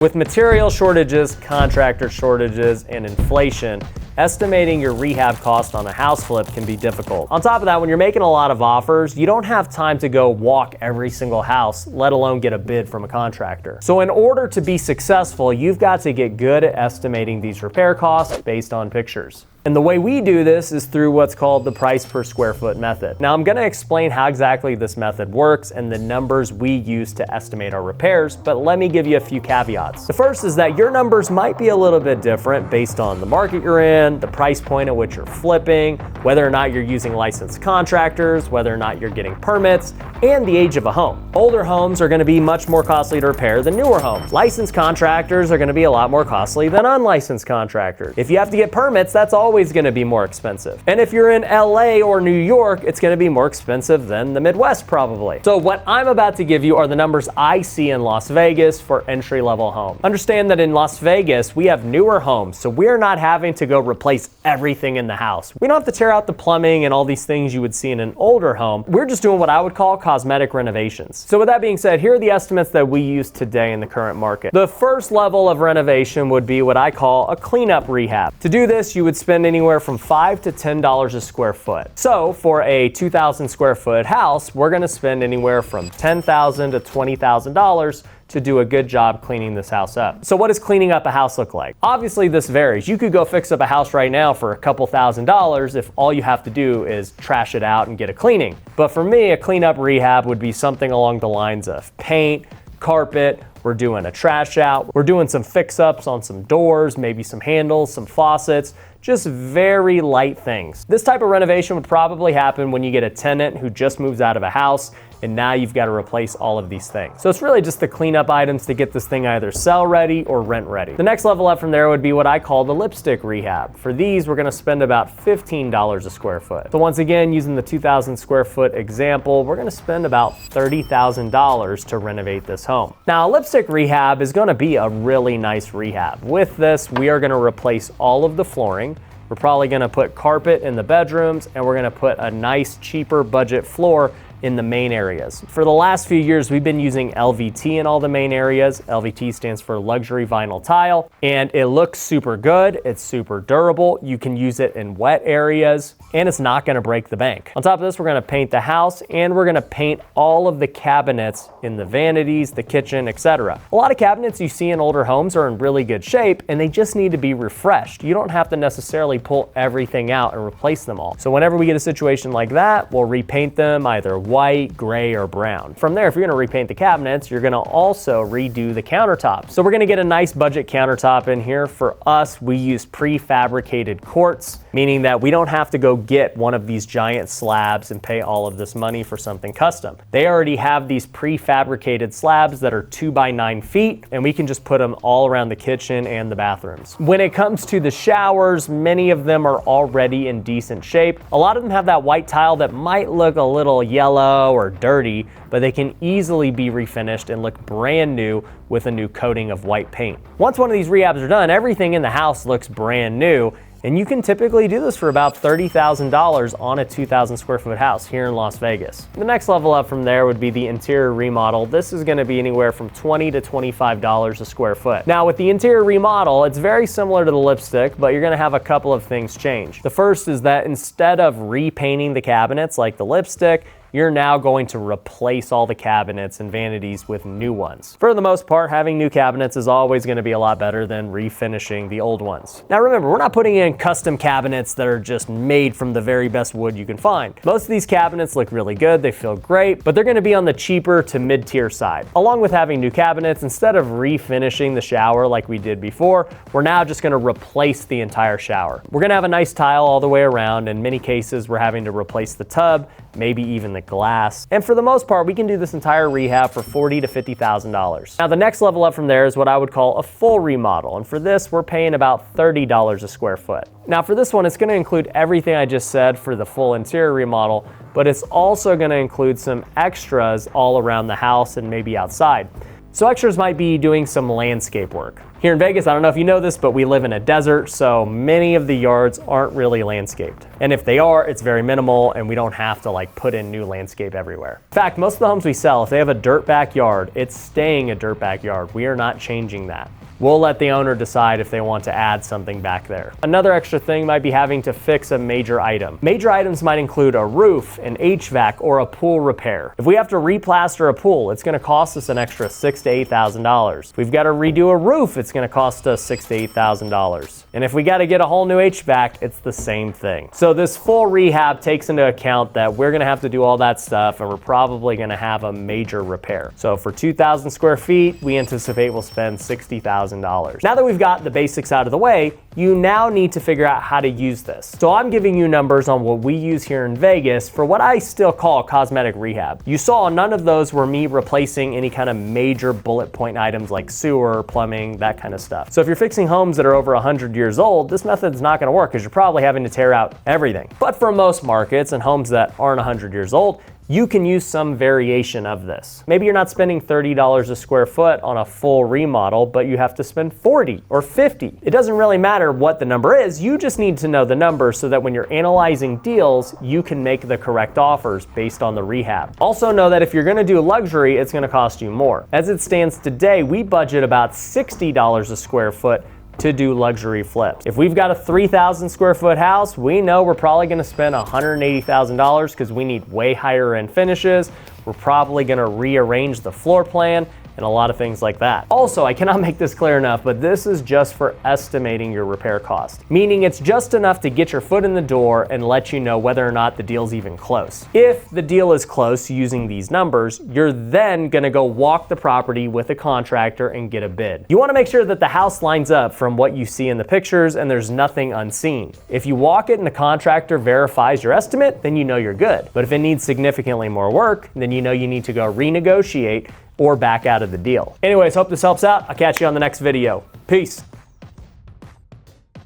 With material shortages, contractor shortages, and inflation, estimating your rehab cost on a house flip can be difficult. On top of that, when you're making a lot of offers, you don't have time to go walk every single house, let alone get a bid from a contractor. So in order to be successful, you've got to get good at estimating these repair costs based on pictures. And the way we do this is through what's called the price per square foot method. Now I'm gonna explain how exactly this method works and the numbers we use to estimate our repairs, but let me give you a few caveats. The first is that your numbers might be a little bit different based on the market you're in, the price point at which you're flipping, whether or not you're using licensed contractors, whether or not you're getting permits, and the age of a home. Older homes are gonna be much more costly to repair than newer homes. Licensed contractors are gonna be a lot more costly than unlicensed contractors. If you have to get permits, that's always going to be more expensive. And if you're in LA or New York, it's going to be more expensive than the Midwest probably. So what I'm about to give you are the numbers I see in Las Vegas for entry-level homes. Understand that in Las Vegas, we have newer homes, so we're not having to go replace everything in the house. We don't have to tear out the plumbing and all these things you would see in an older home. We're just doing what I would call cosmetic renovations. So with that being said, here are the estimates that we use today in the current market. The first level of renovation would be what I call a cleanup rehab. To do this, you would spend anywhere from $5 to $10 a square foot. So for a 2,000 square foot house, we're gonna spend anywhere from $10,000 to $20,000 to do a good job cleaning this house up. So what does cleaning up a house look like? Obviously this varies. You could go fix up a house right now for a couple $1,000s if all you have to do is trash it out and get a cleaning. But for me, a cleanup rehab would be something along the lines of paint, carpet, we're doing a trash out, we're doing some fix-ups on some doors, maybe some handles, some faucets, just very light things. This type of renovation would probably happen when you get a tenant who just moves out of a house and now you've got to replace all of these things. So it's really just the cleanup items to get this thing either sell ready or rent ready. The next level up from there would be what I call the lipstick rehab. For these, we're gonna spend about $15 a square foot. So once again, using the 2,000 square foot example, we're gonna spend about $30,000 to renovate this home. Now, a lipstick rehab is gonna be a really nice rehab. With this, we are gonna replace all of the flooring. We're probably gonna put carpet in the bedrooms, and we're gonna put a nice, cheaper budget floor in the main areas. For the last few years, we've been using LVT in all the main areas. LVT stands for luxury vinyl tile, and it looks super good. It's super durable. You can use it in wet areas, and it's not gonna break the bank. On top of this, we're gonna paint the house, and we're gonna paint all of the cabinets in the vanities, the kitchen, etc. A lot of cabinets you see in older homes are in really good shape, and they just need to be refreshed. You don't have to necessarily pull everything out and replace them all. So whenever we get a situation like that, we'll repaint them either white, gray, or brown. From there, if you're gonna repaint the cabinets, you're gonna also redo the countertops. So we're gonna get a nice budget countertop in here. For us, we use prefabricated quartz, meaning that we don't have to go get one of these giant slabs and pay all of this money for something custom. They already have these prefabricated slabs that are 2 by 9 feet, and we can just put them all around the kitchen and the bathrooms. When it comes to the showers, many of them are already in decent shape. A lot of them have that white tile that might look a little yellow or dirty, but they can easily be refinished and look brand new with a new coating of white paint. Once one of these rehabs are done, everything in the house looks brand new, and you can typically do this for about $30,000 on a 2,000 square foot house here in Las Vegas. The next level up from there would be the interior remodel. This is gonna be anywhere from $20 to $25 a square foot. Now with the interior remodel, it's very similar to the lipstick, but you're gonna have a couple of things change. The first is that instead of repainting the cabinets like the lipstick, you're now going to replace all the cabinets and vanities with new ones. For the most part, having new cabinets is always gonna be a lot better than refinishing the old ones. Now remember, we're not putting in custom cabinets that are just made from the very best wood you can find. Most of these cabinets look really good, they feel great, but they're gonna be on the cheaper to mid-tier side. Along with having new cabinets, instead of refinishing the shower like we did before, we're now just gonna replace the entire shower. We're gonna have a nice tile all the way around. In many cases, we're having to replace the tub, maybe even the glass. And for the most part, we can do this entire rehab for $40,000 to $50,000. Now the next level up from there is what I would call a full remodel. And for this, we're paying about $30 a square foot. Now for this one, it's gonna include everything I just said for the full interior remodel, but it's also gonna include some extras all around the house and maybe outside. So extras might be doing some landscape work. Here in Vegas, I don't know if you know this, but we live in a desert, so many of the yards aren't really landscaped. And if they are, it's very minimal and we don't have to like put in new landscape everywhere. In fact, most of the homes we sell, if they have a dirt backyard, it's staying a dirt backyard. We are not changing that. We'll let the owner decide if they want to add something back there. Another extra thing might be having to fix a major item. Major items might include a roof, an HVAC, or a pool repair. If we have to replaster a pool, it's gonna cost us an extra $6,000 to $8,000. If we've gotta redo a roof, it's gonna cost us $6,000 to $8,000. And if we gotta get a whole new HVAC, it's the same thing. So this full rehab takes into account that we're gonna have to do all that stuff and we're probably gonna have a major repair. So for 2,000 square feet, we anticipate we'll spend $60,000. Now that we've got the basics out of the way, you now need to figure out how to use this. So I'm giving you numbers on what we use here in Vegas for what I still call cosmetic rehab. You saw none of those were me replacing any kind of major bullet point items like sewer, plumbing, that kind of stuff. So if you're fixing homes that are over 100 years old, this method's not gonna work because you're probably having to tear out everything. But for most markets and homes that aren't 100 years old, you can use some variation of this. Maybe you're not spending $30 a square foot on a full remodel, but you have to spend 40 or 50. It doesn't really matter what the number is, you just need to know the number so that when you're analyzing deals, you can make the correct offers based on the rehab. Also know that if you're gonna do luxury, it's gonna cost you more. As it stands today, we budget about $60 a square foot to do luxury flips. If we've got a 3,000 square foot house, we know we're probably gonna spend $180,000 because we need way higher end finishes. We're probably gonna rearrange the floor plan and a lot of things like that. Also, I cannot make this clear enough, but this is just for estimating your repair cost, meaning it's just enough to get your foot in the door and let you know whether or not the deal's even close. If the deal is close using these numbers, you're then gonna go walk the property with a contractor and get a bid. You wanna make sure that the house lines up from what you see in the pictures and there's nothing unseen. If you walk it and the contractor verifies your estimate, then you know you're good. But if it needs significantly more work, then you know you need to go renegotiate or back out of the deal. Anyways, hope this helps out. I'll catch you on the next video. Peace.